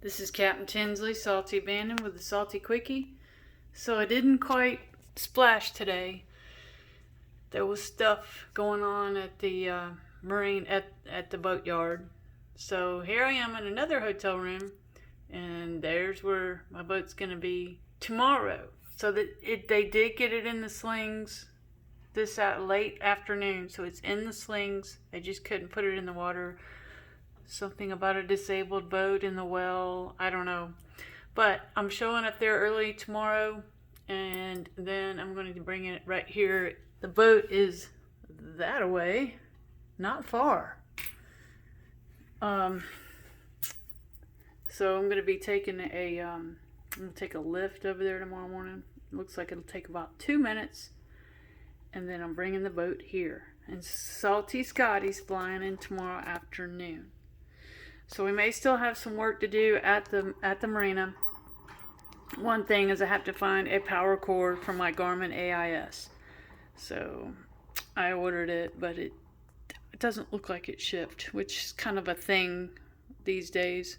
This is Captain Tinsley, Salty Abandon with the Salty Quickie. So I didn't quite splash today. There was stuff going on at the marine at the boatyard. So here I am in another hotel room, and there's where my boat's gonna be tomorrow. So that they did get it in the slings this late afternoon. So it's in the slings. They just couldn't put it in the water. Something about a disabled boat in the well. I don't know. But I'm showing up there early tomorrow, and then I'm going to bring it right here. The boat is that away, not far. So I'm going to be taking I'm going to take a lift over there tomorrow morning. Looks like it'll take about 2 minutes, and then I'm bringing the boat here. And Salty Scotty's flying in tomorrow afternoon. So we may still have some work to do at the marina. One thing is I have to find a power cord for my Garmin AIS. So I ordered it, but it doesn't look like it shipped, which is kind of a thing these days.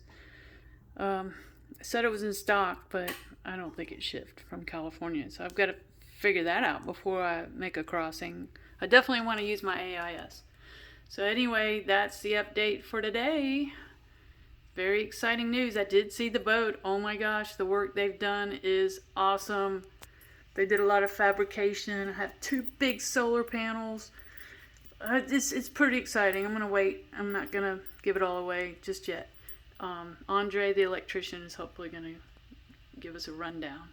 It said it was in stock, but I don't think it shipped from California. So I've got to figure that out before I make a crossing. I definitely want to use my AIS. So anyway, that's the update for today. Very exciting news. I did see the boat. Oh my gosh, the work they've done is awesome. They did a lot of fabrication. I have 2 big solar panels. It's pretty exciting. I'm going to wait. I'm not going to give it all away just yet. Andre, the electrician, is hopefully going to give us a rundown.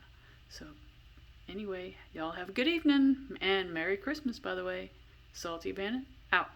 So anyway, y'all have a good evening. And Merry Christmas, by the way. Salty Bandit, out.